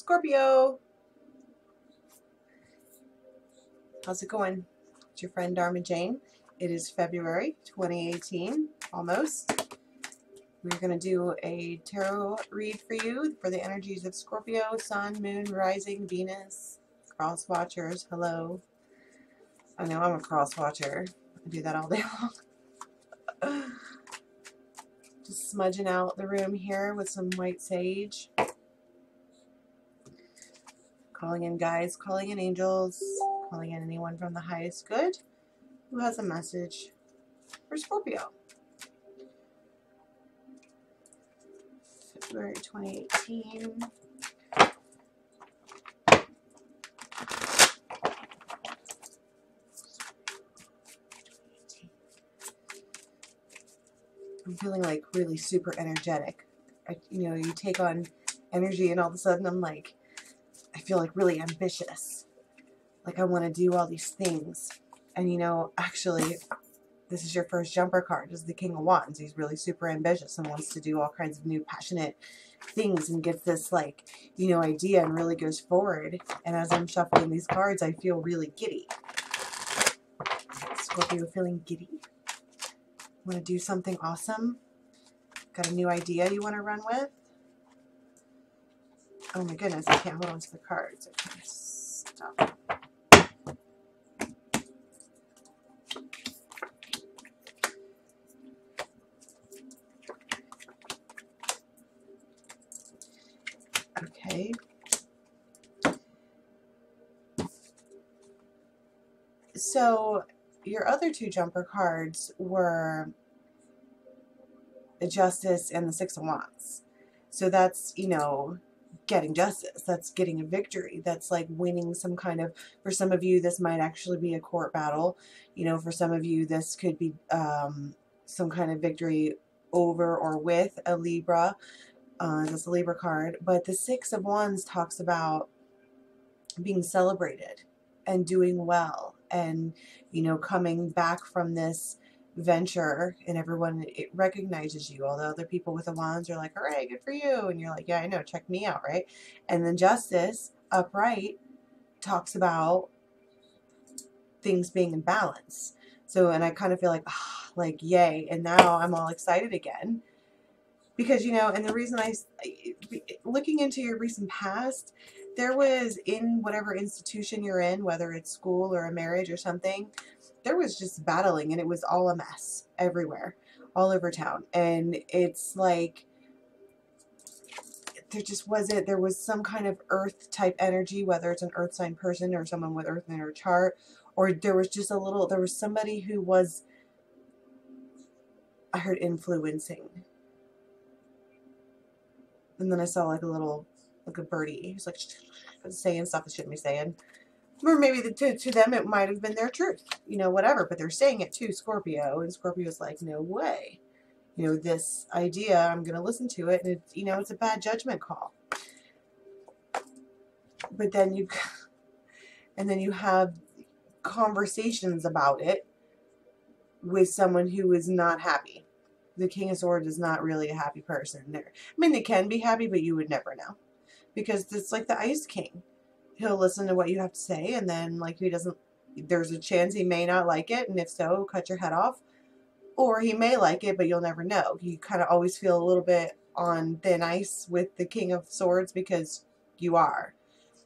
Scorpio. How's it going? It's your friend Dharma Jane. It is February 2018, almost. We're going to do a tarot read for you for the energies of Scorpio, Sun, Moon, Rising, Venus, cross watchers. Hello. I know I'm a cross watcher. I do that all day long. Just smudging out the room here with some white sage. Calling in guides, calling in angels, calling in anyone from the highest good who has a message for Scorpio. February 2018. I'm feeling like really super energetic. You take on energy and all of a sudden I'm like, I feel like really ambitious. Like I want to do all these things. And actually, this is your first jumper card. This is the King of Wands. He's really super ambitious and wants to do all kinds of new passionate things and gets this idea and really goes forward. And as I'm shuffling these cards, I feel really giddy. Scorpio, feeling giddy? Want to do something awesome? Got a new idea you want to run with? Oh my goodness, I can't hold on to the cards. Okay, stop. Okay. So your other two jumper cards were the Justice and the Six of Wands. So that's, getting justice. That's getting a victory. That's like winning some kind of, for some of you, this might actually be a court battle. For some of you, this could be some kind of victory over or with a Libra. That's a Libra card. But the Six of Wands talks about being celebrated and doing well and, coming back from this venture and everyone recognizes you. All the other people with the wands are like, all right, good for you. And you're like, yeah, I know, check me out, right? And then Justice, upright, talks about things being in balance. So, and I kind of feel like, yay. And now I'm all excited again. Because, and the reason looking into your recent past, there was in whatever institution you're in, whether it's school or a marriage or something, there was just battling and it was all a mess everywhere, all over town. And it's like, there was some kind of earth type energy, whether it's an earth sign person or someone with earth in their chart, or there was somebody who was, I heard influencing. And then I saw like a birdie. He's like saying stuff it shouldn't be saying. Or maybe to them it might have been their truth. Whatever. But they're saying it to Scorpio. And Scorpio's like, no way. This idea, I'm going to listen to it. And it's a bad judgment call. But then you have conversations about it with someone who is not happy. The King of Swords is not really a happy person. They can be happy, but you would never know. Because it's like the Ice King. He'll listen to what you have to say, and then, there's a chance he may not like it, and if so, cut your head off. Or he may like it, but you'll never know. You kind of always feel a little bit on thin ice with the King of Swords because you are.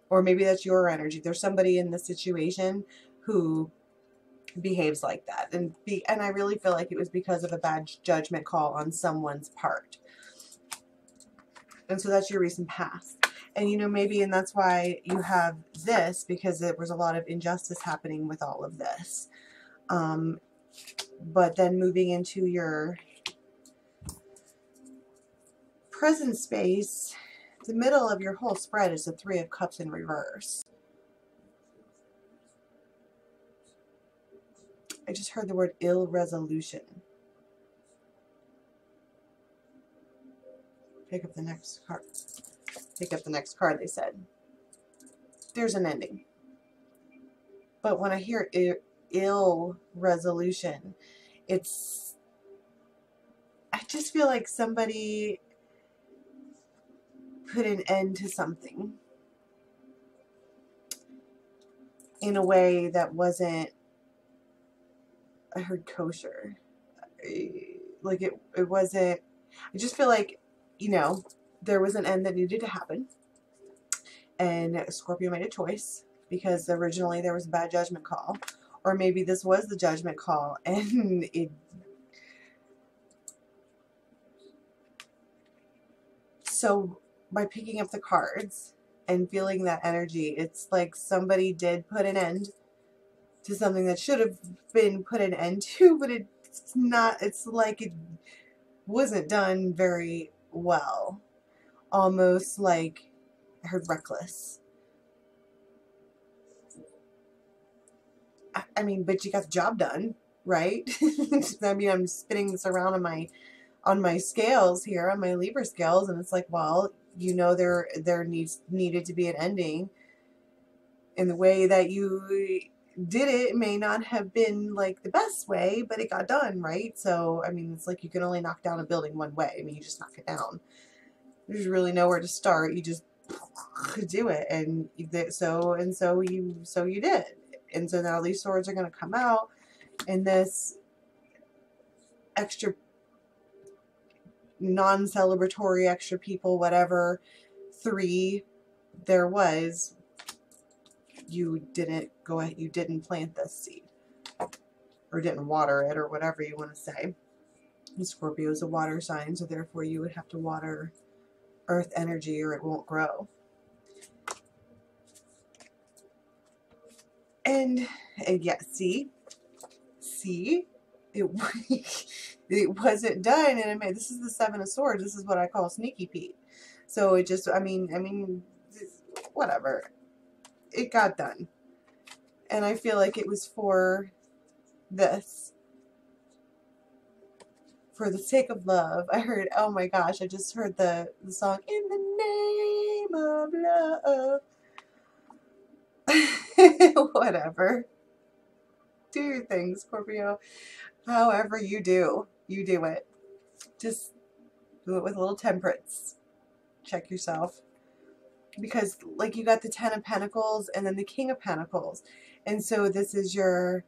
Or maybe that's your energy. There's somebody in the situation who behaves like that, and I really feel like it was because of a bad judgment call on someone's part. And so that's your recent past. And and that's why you have this, because there was a lot of injustice happening with all of this. But then moving into your present space, the middle of your whole spread is the Three of Cups in reverse. I just heard the word ill resolution. Pick up the next card. Pick up the next card, they said. There's an ending. But when I hear ill resolution, I just feel like somebody put an end to something. in a way that wasn't, I heard kosher. Like it wasn't, I just feel like, you know, there was an end that needed to happen. And Scorpio made a choice because originally there was a bad judgment call. Or maybe this was the judgment call and it. So by picking up the cards and feeling that energy, it's like somebody did put an end to something that should have been put an end to, but it's not, it's like it wasn't done very well. Almost like, I heard reckless. I mean, but you got the job done, right? I mean, I'm spinning this around on my scales here, on my Libra scales, and it's like, well, you know, there needed to be an ending, and the way that you did it may not have been like the best way, but it got done, right? So, I mean, it's like you can only knock down a building one way. I mean, you just knock it down. There's really nowhere to start. You just do it, and so you did, and so now these swords are going to come out, and this extra non-celebratory, extra people, whatever 3 there was, you didn't go ahead, you didn't plant this seed, or didn't water it, or whatever you want to say. And Scorpio is a water sign, so therefore you would have to water earth energy or it won't grow. And yeah, see, it it wasn't done, and this is the 7 of Swords. This is what I call sneaky Pete. So it just, I mean, whatever. It got done, and I feel like it was for this, for the sake of love. I heard, oh my gosh, I just heard the song "In the Name of Love." Whatever. Do your thing, Scorpio. However you do it. Just do it with a little temperance. Check yourself. Because, like, you got the 10 of Pentacles and then the King of Pentacles. And so this is your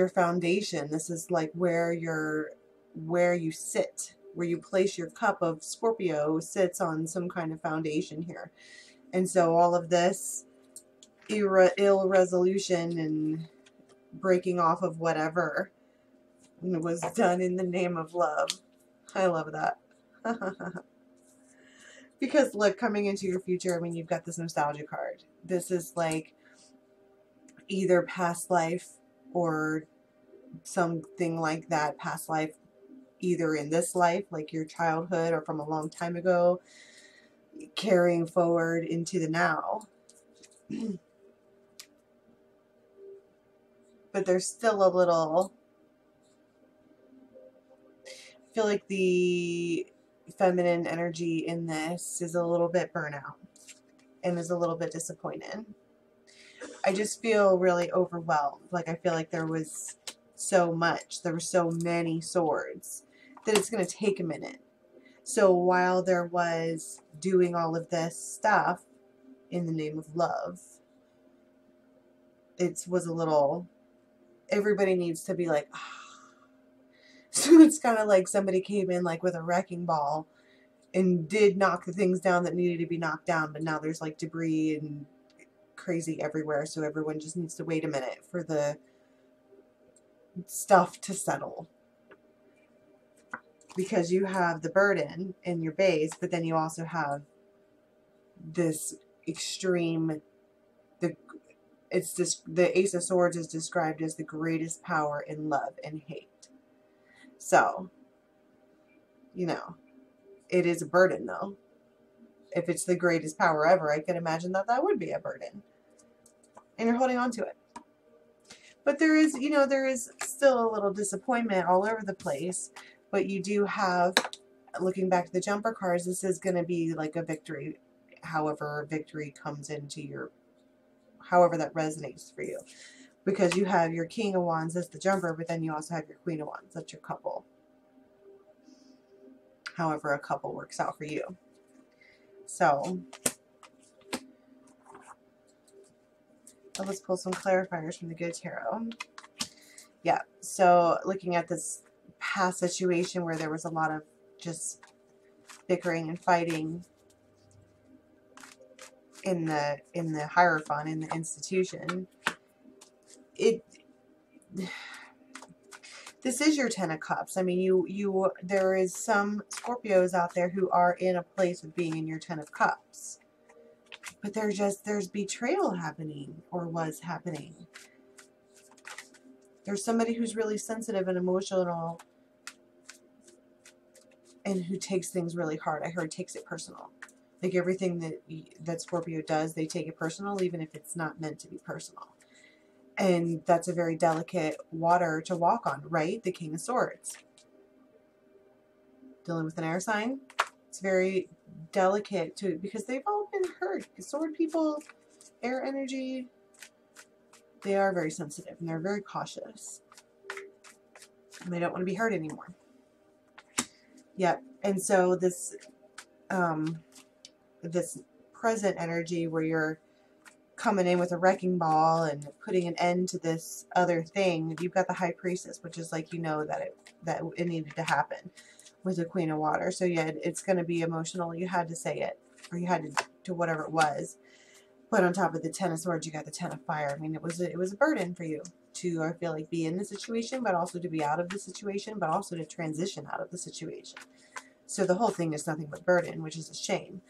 foundation. This is like where you sit, where you place your cup of Scorpio sits on some kind of foundation here. And so all of this ill resolution and breaking off of whatever was done in the name of love. I love that. Because look, coming into your future, I mean, you've got this nostalgia card. This is like either past life or something like that. Past life, either in this life, like your childhood, or from a long time ago, carrying forward into the now. But there's still a little, I feel like the feminine energy in this is a little bit burnout and is a little bit disappointed. I just feel really overwhelmed. Like, I feel like there was so much, there were so many swords that it's going to take a minute. So while there was doing all of this stuff in the name of love, it was a little, everybody needs to be like, ah. So it's kind of like somebody came in like with a wrecking ball and did knock the things down that needed to be knocked down, but now there's like debris and crazy everywhere, so everyone just needs to wait a minute for the stuff to settle. Because you have the burden in your base, but then you also have this extreme, the Ace of Swords is described as the greatest power in love and hate. So, you know, it is a burden, though. If it's the greatest power ever, I can imagine that that would be a burden. And you're holding on to it. But there is, you know, there is still a little disappointment all over the place. But you do have, looking back at the jumper cards, this is going to be like a victory. However, victory comes into your, however that resonates for you. Because you have your King of Wands, that's the jumper, but then you also have your Queen of Wands, that's your couple. However a couple works out for you. So, So let's pull some clarifiers from the Good Tarot. Yeah, so looking at this past situation where there was a lot of just bickering and fighting in the Hierophant, in the institution, this is your Ten of Cups. I mean, there is some Scorpios out there who are in a place of being in your Ten of Cups, but there's betrayal happening, or was happening. There's somebody who's really sensitive and emotional and who takes things really hard. I heard takes it personal. Like everything that Scorpio does, they take it personal, even if it's not meant to be personal. And that's a very delicate water to walk on, right? The King of Swords. Dealing with an air sign, it's very delicate too, because they've all been hurt. Sword people, air energy, they are very sensitive and they're very cautious. And they don't want to be hurt anymore. Yep. And so this this present energy where you're coming in with a wrecking ball and putting an end to this other thing, you've got the High Priestess, which is like, you know, that it needed to happen with the Queen of Water. So yeah, it's going to be emotional. You had to say it, or you had to whatever it was. But on top of the Ten of Swords, you got the Ten of Fire. I mean, it was a burden for you to, I feel like, be in the situation, but also to be out of the situation, but also to transition out of the situation. So the whole thing is nothing but burden, which is a shame.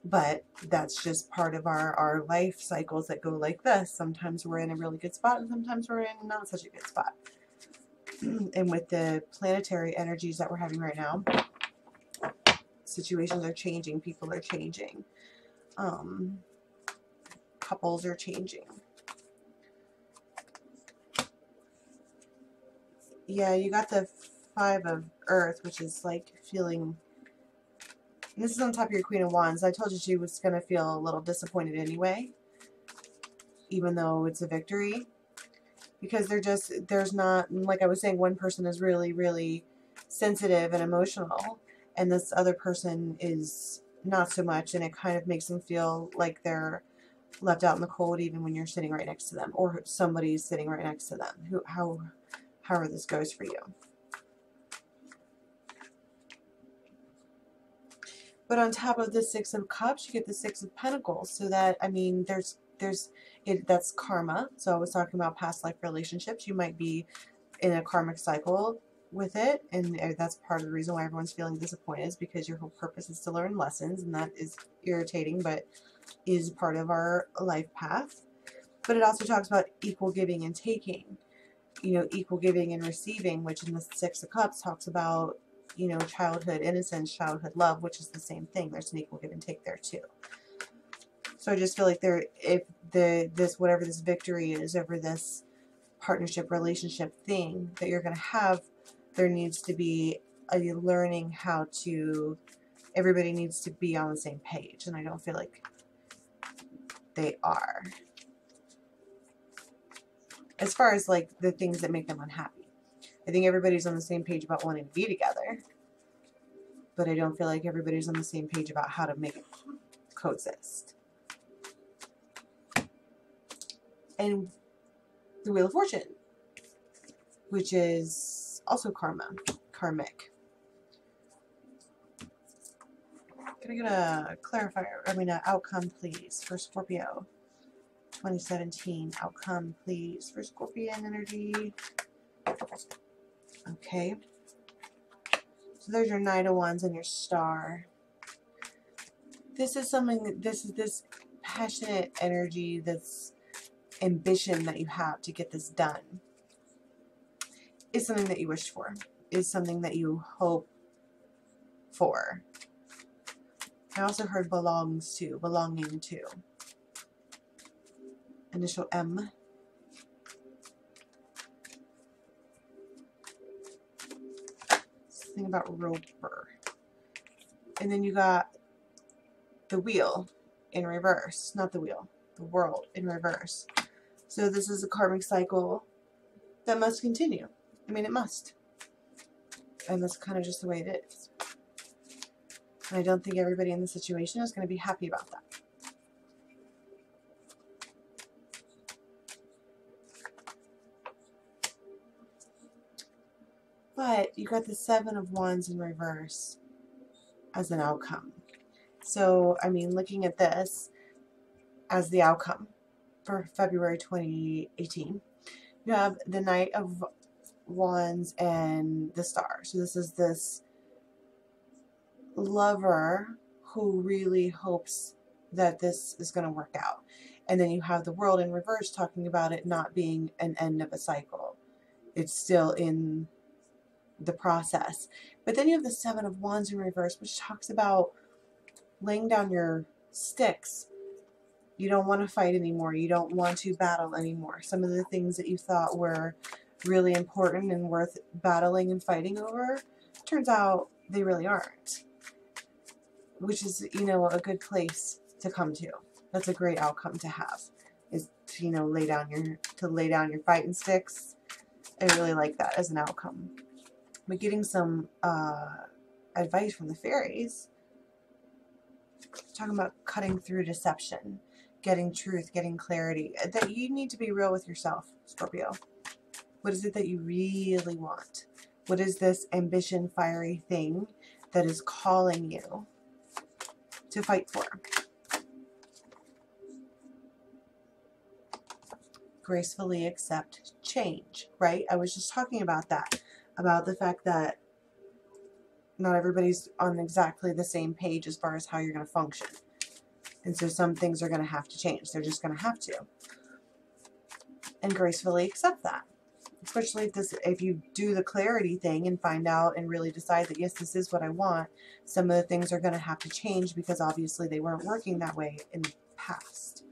But that's just part of our life cycles that go like this. Sometimes we're in a really good spot, and sometimes we're in not such a good spot. And with the planetary energies that we're having right now, situations are changing, people are changing, couples are changing. Yeah, you got the Five of Earth, which is like feeling... And this is on top of your Queen of Wands. I told you she was going to feel a little disappointed anyway, even though it's a victory. Because there's not, like I was saying, one person is really, really sensitive and emotional, and this other person is not so much, and it kind of makes them feel like they're left out in the cold even when you're sitting right next to them, or somebody's sitting right next to them. However this goes for you. But on top of the Six of Cups, you get the Six of Pentacles. So that, I mean, that's karma. So I was talking about past life relationships. You might be in a karmic cycle with it, and that's part of the reason why everyone's feeling disappointed, is because your whole purpose is to learn lessons, and that is irritating, but is part of our life path. But it also talks about equal giving and taking. You know, equal giving and receiving, which in the Six of Cups talks about, you know, childhood innocence, childhood love, which is the same thing. There's an equal give and take there too. So I just feel like whatever this victory is over this partnership, relationship thing that you're going to have, there needs to be a learning how to, everybody needs to be on the same page. And I don't feel like they are. As far as like the things that make them unhappy. I think everybody's on the same page about wanting to be together, but I don't feel like everybody's on the same page about how to make it coexist. And the Wheel of Fortune, which is also karmic. Can I get a clarifier, an outcome, please, for Scorpio 2017? Outcome, please, for Scorpion energy. Okay. So there's your Knight of Wands and your Star. This is something, this passionate energy, this ambition that you have to get this done is something that you wished for, is something that you hope for. I also heard belonging to. Initial M. Something about roper. And then you got the Wheel in reverse. Not the Wheel. The World in reverse. So this is a karmic cycle that must continue. I mean, it must. And that's kind of just the way it is. And I don't think everybody in the situation is going to be happy about that. But you got the Seven of Wands in reverse as an outcome. So, I mean, looking at this as the outcome for February 2018, you have the Knight of Wands and the Star. So this is this lover who really hopes that this is going to work out. And then you have the World in reverse, talking about it not being an end of a cycle. It's still in the process. But then you have the Seven of Wands in reverse, which talks about laying down your sticks. You don't want to fight anymore. You don't want to battle anymore. Some of the things that you thought were really important and worth battling and fighting over, turns out they really aren't. Which is, you know, a good place to come to. That's a great outcome to have, is to, you know, lay down your fighting sticks. I really like that as an outcome. But getting some advice from the fairies, talking about cutting through deception, getting truth, getting clarity. That you need to be real with yourself, Scorpio. What is it that you really want? What is this ambition, fiery thing that is calling you to fight for? Gracefully accept change, right? I was just talking about that, about the fact that not everybody's on exactly the same page as far as how you're going to function. And so some things are going to have to change. They're just going to have to. And gracefully accept that. Especially if you do the clarity thing and find out and really decide that, yes, this is what I want, some of the things are going to have to change because obviously they weren't working that way in the past.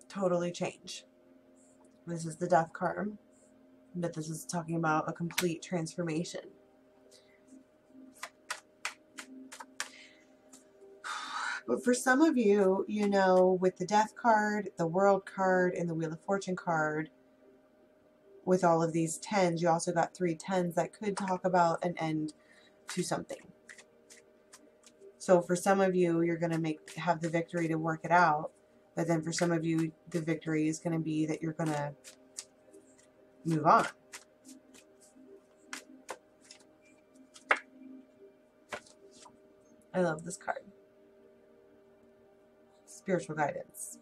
Totally change. This is the Death card, but this is talking about a complete transformation. But for some of you, you know, with the Death card, the World card, and the Wheel of Fortune card, with all of these tens, you also got 3 tens that could talk about an end to something. So for some of you, you're going to have the victory to work it out. But then for some of you, the victory is going to be that you're going to move on. I love this card. Spiritual guidance.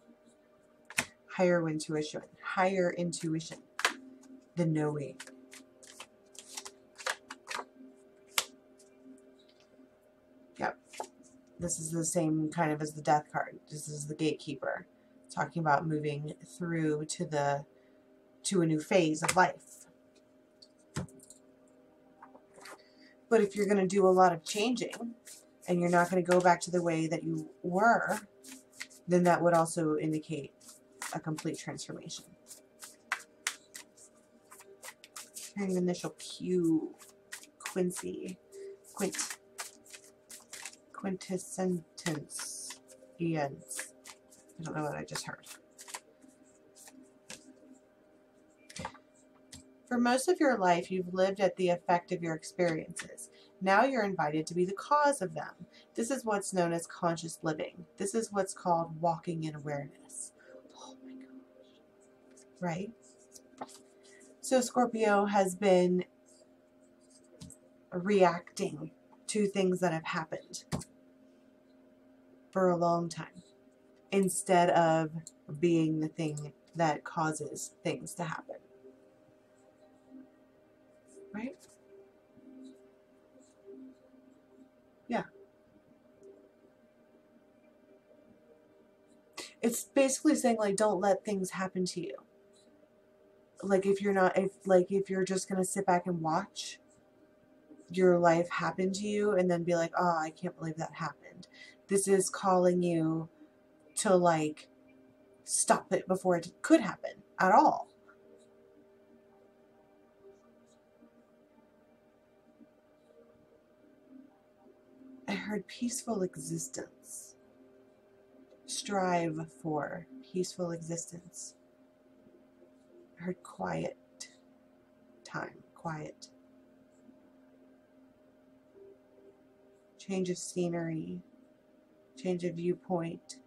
Higher intuition. Higher intuition. The knowing. Yep. This is the same kind of as the Death card. This is the gatekeeper. Talking about moving through to a new phase of life. But if you're going to do a lot of changing and you're not going to go back to the way that you were, then that would also indicate a complete transformation. Hearing the initial Q, Quincy, quintessence, Ian's. I don't know what I just heard. For most of your life, you've lived at the effect of your experiences. Now you're invited to be the cause of them. This is what's known as conscious living. This is what's called walking in awareness. Oh my gosh. Right? So Scorpio has been reacting to things that have happened for a long time, instead of being the thing that causes things to happen. Right? Yeah. It's basically saying, like, don't let things happen to you. Like, if you're just going to sit back and watch your life happen to you and then be like, oh, I can't believe that happened. This is calling you to, like, stop it before it could happen at all. I heard peaceful existence. Strive for peaceful existence. I heard quiet time, quiet. Change of scenery, change of viewpoint.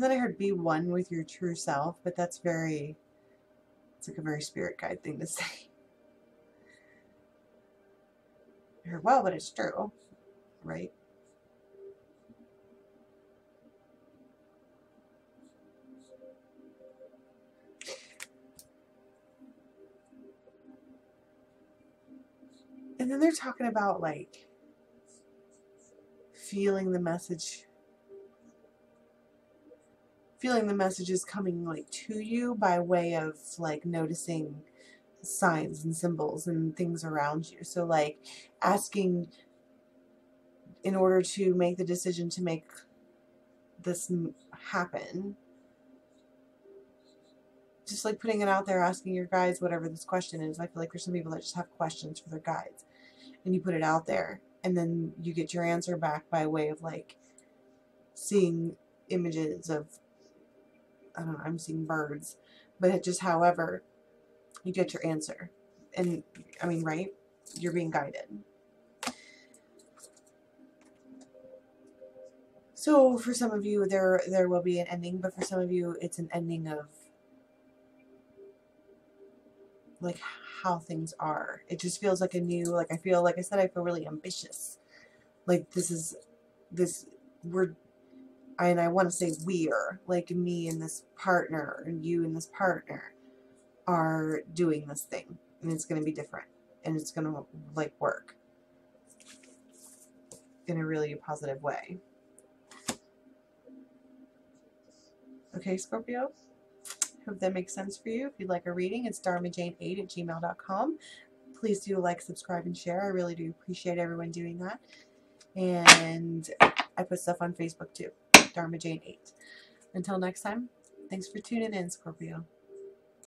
And then I heard be one with your true self, but that's very, it's like a very spirit guide thing to say. I heard, well, but it's true, right? And then they're talking about like feeling the messages coming like to you by way of like noticing signs and symbols and things around you. So like asking in order to make the decision to make this happen, just like putting it out there, asking your guides whatever this question is. I feel like there's some people that just have questions for their guides, and you put it out there and then you get your answer back by way of like seeing images of, I don't know, I'm seeing birds, but it just, however, you get your answer. And I mean, right? You're being guided. So for some of you, there will be an ending, but for some of you, it's an ending of like how things are. It just feels like a new, like I feel, like I said, I feel really ambitious. Like I want to say we're, like me and this partner and you and this partner are doing this thing, and it's going to be different, and it's going to like work in a really positive way. Okay, Scorpio, hope that makes sense for you. If you'd like a reading, it's dharmajane8@gmail.com. Please do like, subscribe, and share. I really do appreciate everyone doing that. And I put stuff on Facebook too, Dharma Jane 8. Until next time, thanks for tuning in, Scorpio.